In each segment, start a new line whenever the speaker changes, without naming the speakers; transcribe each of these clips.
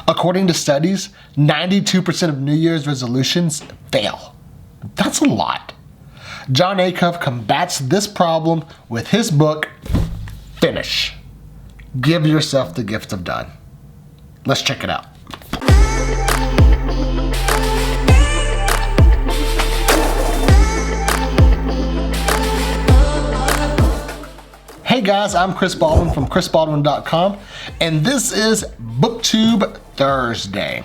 According to studies, 92% of New Year's resolutions fail. That's a lot. Jon Acuff combats this problem with his book, Finish. Give yourself the gift of done. Let's check it out. Hey guys, I'm Chris Baldwin from chrisbaldwin.com, and this is BookTube Thursday.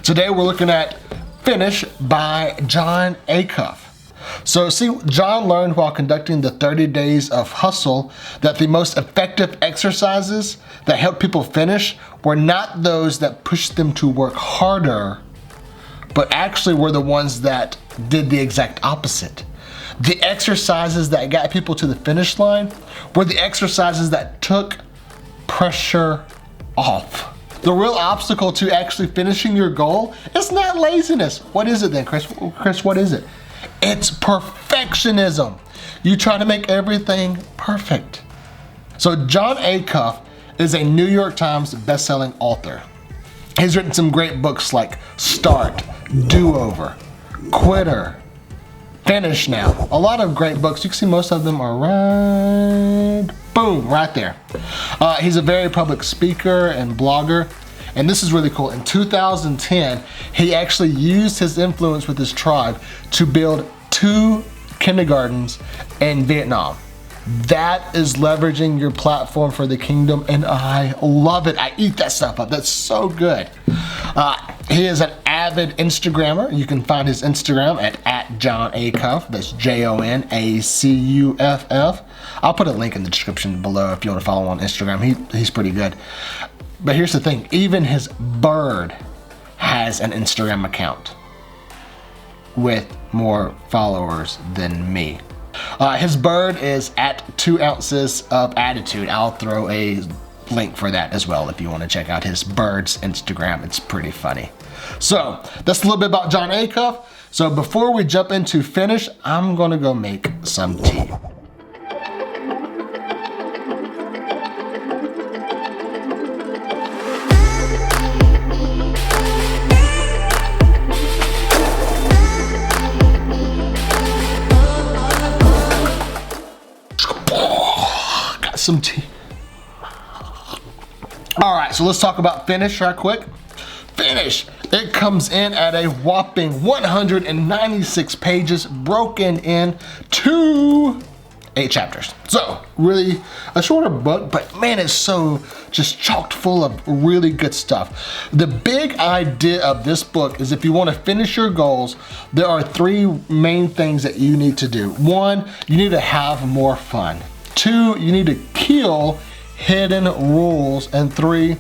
Today we're looking at Finish by Jon Acuff. So see, Jon learned while conducting the 30 days of hustle that the most effective exercises that help people finish were not those that pushed them to work harder, but actually were the ones that did the exact opposite. The exercises that got people to the finish line were the exercises that took pressure off. The real obstacle to actually finishing your goal is not laziness. What is it then, Chris? Chris, what is it? It's perfectionism. You try to make everything perfect. So Jon Acuff is a New York Times best-selling author. He's written some great books like Start, Do-Over, Quitter, Finish Now. A lot of great books. You can see most of them are right there. He's a very public speaker and blogger. And this is really cool. In 2010, he actually used his influence with his tribe to build 2 kindergartens in Vietnam. That is leveraging your platform for the kingdom, and I love it. I eat that stuff up. That's so good. He is an avid Instagrammer. You can find his Instagram at Jon Acuff. That's JONACUFF. I'll put a link in the description below if you want to follow him on Instagram. He's pretty good. But here's the thing, even his bird has an Instagram account with more followers than me. His bird is at 2 ounces of attitude. I'll throw a link for that as well if you want to check out his bird's Instagram. It's pretty funny. So that's a little bit about Jon Acuff. So before we jump into Finish, I'm gonna go make some tea. Some tea. All right, so let's talk about Finish right quick. Finish, it comes in at a whopping 196 pages, broken into 8 chapters. So really a shorter book, but man, it's so just chocked full of really good stuff. The big idea of this book is if you want to finish your goals, there are 3 main things that you need to do. 1, you need to have more fun. 2, you need to kill hidden rules. And 3,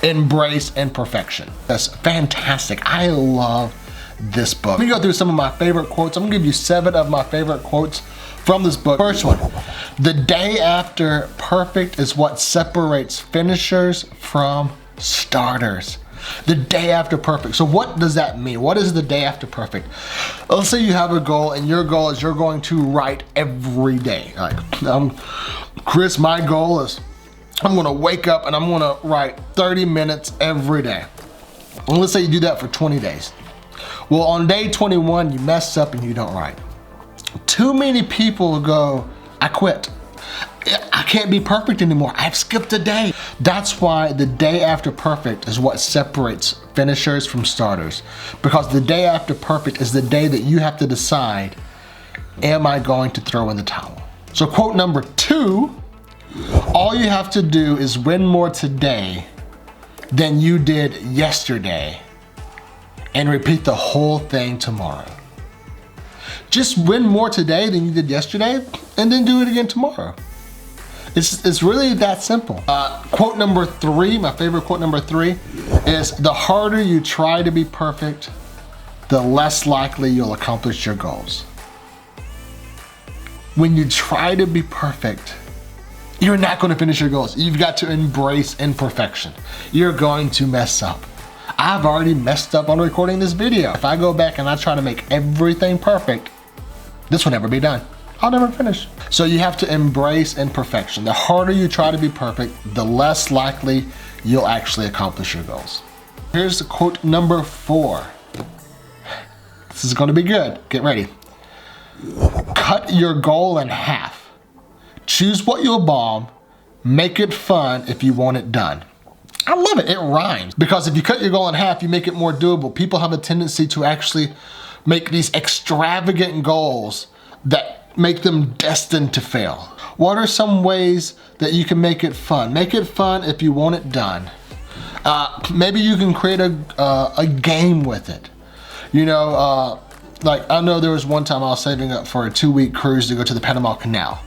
embrace imperfection. That's fantastic. I love this book. Let me go through some of my favorite quotes. I'm gonna give you 7 of my favorite quotes from this book. First one, the day after perfect is what separates finishers from starters. The day after perfect. So what does that mean? What is the day after perfect? Let's say you have a goal and your goal is you're going to write every day. Like, Chris, my goal is I'm gonna wake up and I'm gonna write 30 minutes every day. And let's say you do that for 20 days. Well, on day 21, you mess up and you don't write. Too many people go, I quit. I can't be perfect anymore. I've skipped a day. That's why the day after perfect is what separates finishers from starters. Because the day after perfect is the day that you have to decide, am I going to throw in the towel? So quote number 2, all you have to do is win more today than you did yesterday and repeat the whole thing tomorrow. Just win more today than you did yesterday and then do it again tomorrow. It's really that simple. Quote number 3, my favorite quote number 3 is, the harder you try to be perfect, the less likely you'll accomplish your goals. When you try to be perfect, you're not gonna finish your goals. You've got to embrace imperfection. You're going to mess up. I've already messed up on recording this video. If I go back and I try to make everything perfect, this will never be done. I'll never finish. So you have to embrace imperfection. The harder you try to be perfect, the less likely you'll actually accomplish your goals. Here's quote number 4. This is gonna be good. Get ready. Cut your goal in half. Choose what you'll bomb. Make it fun if you want it done. I love it, it rhymes. Because if you cut your goal in half, you make it more doable. People have a tendency to actually make these extravagant goals that make them destined to fail. What are some ways that you can make it fun? Make it fun if you want it done. Maybe you can create a game with it. You know, like I know there was one time I was saving up for a 2-week cruise to go to the Panama Canal.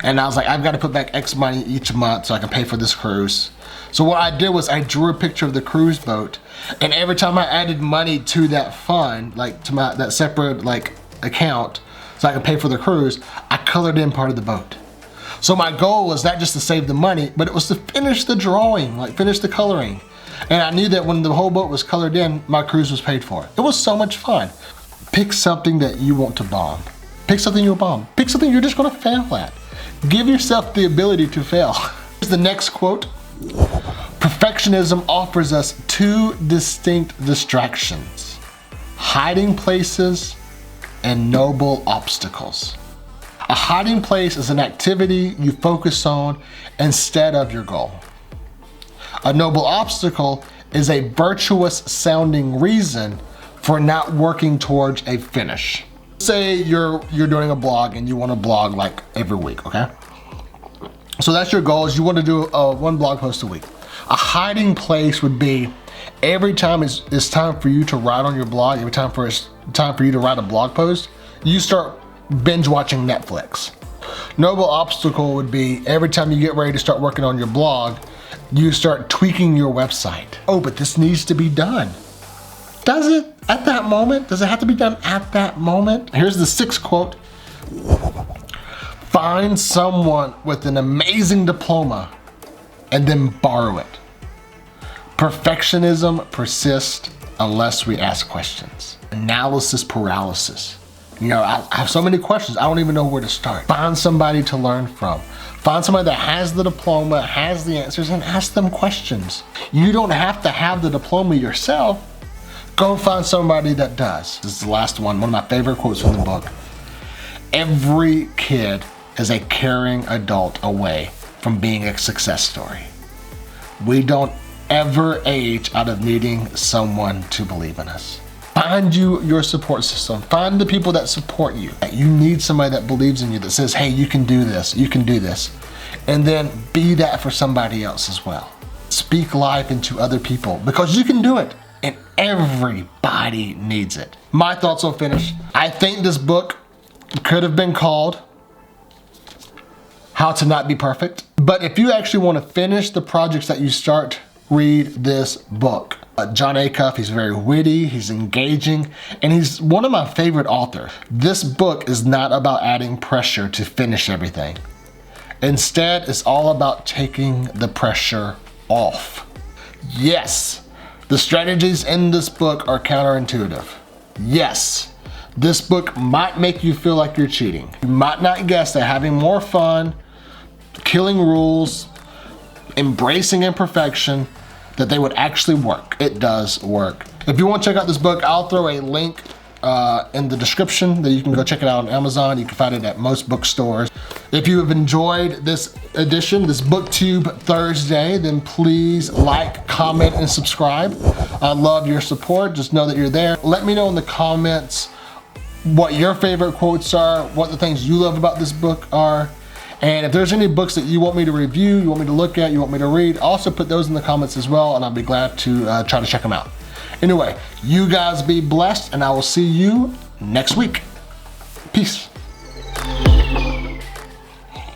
And I was like, I've got to put back X money each month so I can pay for this cruise. So what I did was I drew a picture of the cruise boat, and every time I added money to that fund, like to that separate like account, so I could pay for the cruise, I colored in part of the boat. So my goal was not just to save the money, but it was to finish the drawing, like finish the coloring. And I knew that when the whole boat was colored in, my cruise was paid for. It was so much fun. Pick something that you want to bomb. Pick something you'll bomb. Pick something you're just gonna fail at. Give yourself the ability to fail. Here's the next quote. Perfectionism offers us 2 distinct distractions: hiding places and noble obstacles. A hiding place is an activity you focus on instead of your goal. A noble obstacle is a virtuous sounding reason for not working towards a finish. Say you're doing a blog and you want to blog like every week, okay? So that's your goal, is you want to do 1 blog post a week. A hiding place would be every time it's time for you to write on your blog, every time it's time for you to write a blog post, you start binge watching Netflix. Noble obstacle would be every time you get ready to start working on your blog, you start tweaking your website. Oh, but this needs to be done. Does it at that moment? Does it have to be done at that moment? Here's the 6th quote. Find someone with an amazing diploma and then borrow it. Perfectionism persists unless we ask questions. Analysis paralysis. You know, I have so many questions, I don't even know where to start. Find somebody to learn from. Find somebody that has the diploma, has the answers, and ask them questions. You don't have to have the diploma yourself. Go find somebody that does. This is the last one of my favorite quotes from the book. Every kid is a caring adult away from being a success story. We don't ever age out of needing someone to believe in us. Find your support system. Find the people that support you. You need somebody that believes in you, that says, hey, you can do this, you can do this. And then be that for somebody else as well. Speak life into other people because you can do it and everybody needs it. My thoughts on Finish. I think this book could have been called How to Not Be Perfect. But if you actually want to finish the projects that you start, read this book. Jon Acuff, he's very witty, he's engaging, and he's one of my favorite authors. This book is not about adding pressure to finish everything. Instead, it's all about taking the pressure off. Yes, the strategies in this book are counterintuitive. Yes, this book might make you feel like you're cheating. You might not guess that having more fun, killing rules, embracing imperfection, that they would actually work. It does work. If you want to check out this book, I'll throw a link in the description that you can go check it out on Amazon. You can find it at most bookstores. If you have enjoyed this edition, this BookTube Thursday, then please like, comment, and subscribe. I love your support. Just know that you're there. Let me know in the comments what your favorite quotes are, what the things you love about this book are. And if there's any books that you want me to review, you want me to look at, you want me to read, also put those in the comments as well, and I'll be glad to try to check them out. Anyway, you guys be blessed, and I will see you next week. Peace.